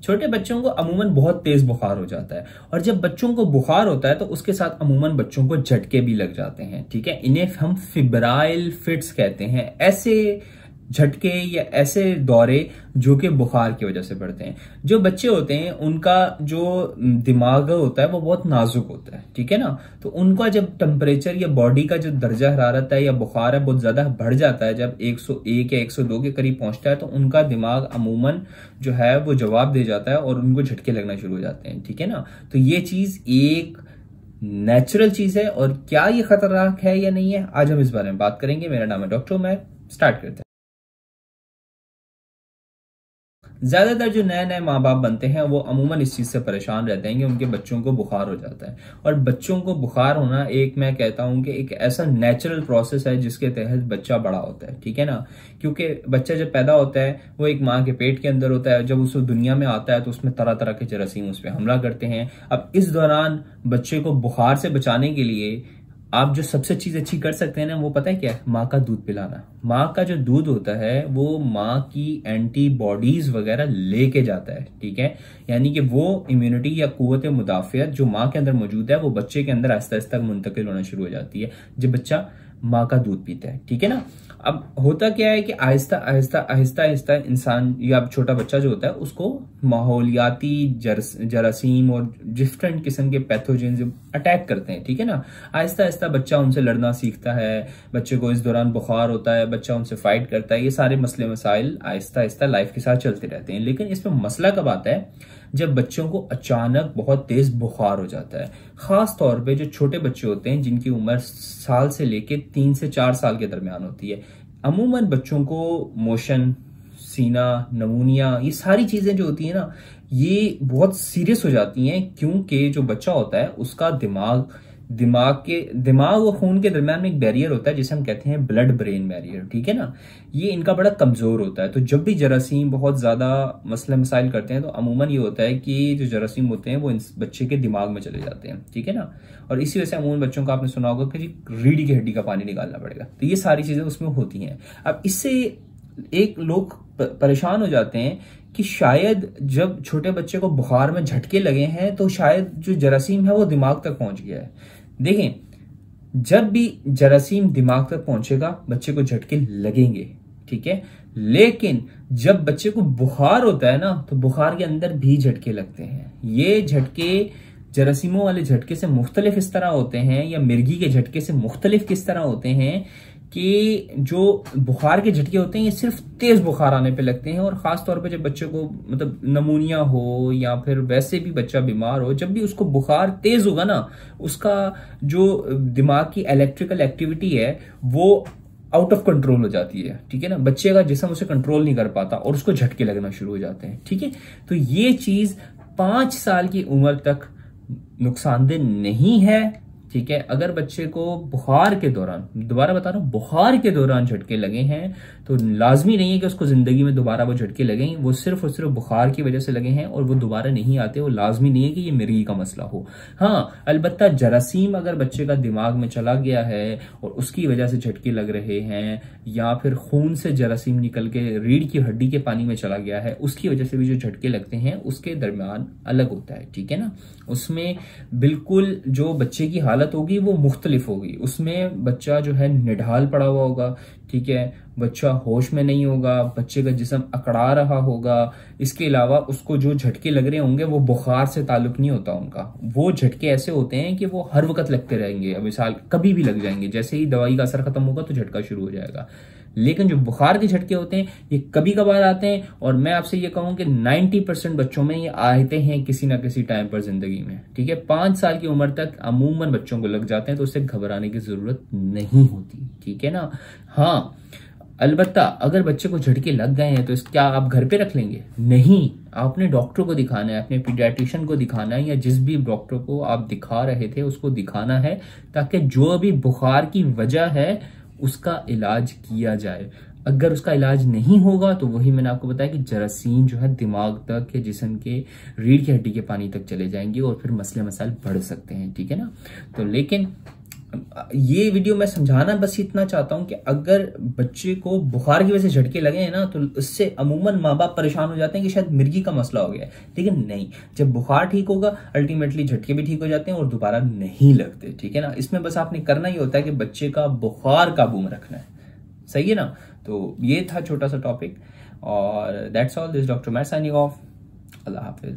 छोटे बच्चों को अमूमन बहुत तेज बुखार हो जाता है, और जब बच्चों को बुखार होता है तो उसके साथ अमूमन बच्चों को झटके भी लग जाते हैं। ठीक है, इन्हें हम फिब्राइल फिट्स कहते हैं। ऐसे झटके या ऐसे दौरे जो कि बुखार की वजह से पड़ते हैं। जो बच्चे होते हैं उनका जो दिमाग होता है वो बहुत नाजुक होता है। ठीक है ना, तो उनका जब टेम्परेचर या बॉडी का जो दर्जा हरारत है या बुखार है बहुत ज्यादा बढ़ जाता है, जब 101 या 102 के करीब पहुंचता है, तो उनका दिमाग अमूमन जो है वो जवाब दे जाता है और उनको झटके लगना शुरू हो जाते हैं। ठीक है ना, तो ये चीज एक नेचुरल चीज है, और क्या ये खतरनाक है या नहीं है आज हम इस बारे में बात करेंगे। मेरा नाम है डॉक्टर उमैर, स्टार्ट करते हैं। ज्यादातर जो नए नए माँ बाप बनते हैं वो अमूमन इस चीज से परेशान रहते हैं कि उनके बच्चों को बुखार हो जाता है। और बच्चों को बुखार होना एक, मैं कहता हूं कि एक ऐसा नेचुरल प्रोसेस है जिसके तहत बच्चा बड़ा होता है। ठीक है ना, क्योंकि बच्चा जब पैदा होता है वो एक माँ के पेट के अंदर होता है, जब उस दुनिया में आता है तो उसमें तरह तरह के जरासीम उस पर हमला करते हैं। अब इस दौरान बच्चे को बुखार से बचाने के लिए आप जो सबसे चीज अच्छी कर सकते हैं ना, वो पता है क्या है? माँ का दूध पिलाना। माँ का जो दूध होता है वो माँ की एंटीबॉडीज वगैरह लेके जाता है। ठीक है, यानी कि वो इम्यूनिटी या कुव्वत मुदाफियत जो माँ के अंदर मौजूद है वो बच्चे के अंदर आहिस्ता आहिस्ता मुंतकिल होना शुरू हो जाती है जब बच्चा माँ का दूध पीता है। ठीक है ना, अब होता क्या है कि आहिस्ता आहिस्ता आहिस्ता आहिस्ता इंसान या छोटा बच्चा जो होता है उसको माहौलियाती जरासीम और डिफरेंट किस्म के पैथोजेन अटैक करते हैं। ठीक है ना, आहिस्ता आहिस्ता बच्चा उनसे लड़ना सीखता है, बच्चे को इस दौरान बुखार होता है, बच्चा उनसे फाइट करता है। ये सारे मसले मसाइल आहिस्ता आहिस्ता लाइफ के साथ चलते रहते हैं। लेकिन इसमें मसला कब आता है? जब बच्चों को अचानक बहुत तेज बुखार हो जाता है। खास तौर पे जो छोटे बच्चे होते हैं जिनकी उम्र साल से लेके 3 से 4 साल के दरमियान होती है। अमूमन बच्चों को मोशन, सीना, नमूनिया, ये सारी चीजें जो होती है ना ये बहुत सीरियस हो जाती हैं, क्योंकि जो बच्चा होता है उसका दिमाग और खून के दरमियान में एक बैरियर होता है जिसे हम कहते हैं ब्लड ब्रेन बैरियर। ठीक है ना, ये इनका बड़ा कमजोर होता है। तो जब भी जरासीम बहुत ज्यादा मसले मसाइल करते हैं तो अमूमन ये होता है कि जो जरासीम होते हैं वो इस बच्चे के दिमाग में चले जाते हैं। ठीक है ना, और इसी वजह से अमूमन बच्चों को आपने सुना होगा कि रीढ़ की हड्डी का पानी निकालना पड़ेगा। तो ये सारी चीजें उसमें होती हैं। अब इससे एक लोग परेशान हो जाते हैं कि शायद जब छोटे बच्चे को बुखार में झटके लगे हैं तो शायद जो जरासीम है वो दिमाग तक पहुंच गया है। देखें, जब भी जरासीम दिमाग तक पहुंचेगा बच्चे को झटके लगेंगे। ठीक है, लेकिन जब बच्चे को बुखार होता है ना तो बुखार के अंदर भी झटके लगते हैं। ये झटके जरासीमों वाले झटके से मुख्तलिफ इस तरह होते हैं, या मिर्गी के झटके से मुख्तलिफ किस तरह होते हैं कि जो बुखार के झटके होते हैं ये सिर्फ तेज बुखार आने पे लगते हैं। और खास तौर पे जब बच्चे को मतलब नमूनिया हो या फिर वैसे भी बच्चा बीमार हो, जब भी उसको बुखार तेज होगा ना उसका जो दिमाग की इलेक्ट्रिकल एक्टिविटी है वो आउट ऑफ कंट्रोल हो जाती है। ठीक है ना, बच्चे का जिस्म उसे कंट्रोल नहीं कर पाता और उसको झटके लगना शुरू हो जाते हैं। ठीक है, तो ये चीज 5 साल की उम्र तक नुकसानदेह नहीं है। ठीक है, अगर बच्चे को बुखार के दौरान, दोबारा बता रहा हूं, बुखार के दौरान झटके लगे हैं तो लाजमी नहीं है कि उसको जिंदगी में दोबारा वो झटके लगें। वो सिर्फ और सिर्फ बुखार की वजह से लगे हैं और वो दोबारा नहीं आते। वो लाजमी नहीं है कि ये मिर्गी का मसला हो। हाँ, अलबत्ता जरासीम अगर बच्चे का दिमाग में चला गया है और उसकी वजह से झटके लग रहे हैं, या फिर खून से जरासीम निकल के रीढ़ की हड्डी के पानी में चला गया है, उसकी वजह से भी जो झटके लगते हैं उसके दरमियान अलग होता है। ठीक है ना, उसमें बिल्कुल जो बच्चे की हालत होगी वो मुख्तलिफ होगी। उसमें बच्चा जो है निढाल पड़ा हुआ होगा। ठीक है, बच्चा होश में नहीं होगा, बच्चे का जिस्म अकड़ा रहा होगा। इसके अलावा उसको जो झटके लग रहे होंगे वो बुखार से ताल्लुक नहीं होता उनका। वो झटके ऐसे होते हैं कि वो हर वक्त लगते रहेंगे, अब मिसाल कभी भी लग जाएंगे। जैसे ही दवाई का असर खत्म होगा तो झटका शुरू हो जाएगा। लेकिन जो बुखार के झटके होते हैं ये कभी कभार आते हैं, और मैं आपसे ये कहूं कि 90% बच्चों में ये आते हैं किसी ना किसी टाइम पर जिंदगी में। ठीक है, 5 साल की उम्र तक अमूमन बच्चों को लग जाते हैं, तो उससे घबराने की जरूरत नहीं होती। ठीक है ना, हाँ अलबत्ता अगर बच्चे को झटके लग गए हैं तो क्या आप घर पे रख लेंगे? नहीं, आपने डॉक्टर को दिखाना है, अपने पीडियाट्रिशियन को दिखाना है, या जिस भी डॉक्टर को आप दिखा रहे थे उसको दिखाना है, ताकि जो अभी बुखार की वजह है उसका इलाज किया जाए। अगर उसका इलाज नहीं होगा तो वही मैंने आपको बताया कि जरासीम जो है दिमाग तक या जिस्म के रीढ़ की हड्डी के पानी तक चले जाएंगे और फिर मसले मसाइल बढ़ सकते हैं। ठीक है ना, तो लेकिन ये वीडियो मैं समझाना बस इतना चाहता हूं कि अगर बच्चे को बुखार की वजह से झटके लगे हैं ना, तो उससे अमूमन माँ बाप परेशान हो जाते हैं कि शायद मिर्गी का मसला हो गया है, लेकिन नहीं। जब बुखार ठीक होगा अल्टीमेटली झटके भी ठीक हो जाते हैं और दोबारा नहीं लगते, ठीक है ना। इसमें बस आपने करना ही होता है कि बच्चे का बुखार काबू में रखना है, सही है ना। तो ये था छोटा सा टॉपिक, और that's all. This doctor Matt signing off. अल्लाह हाफिज।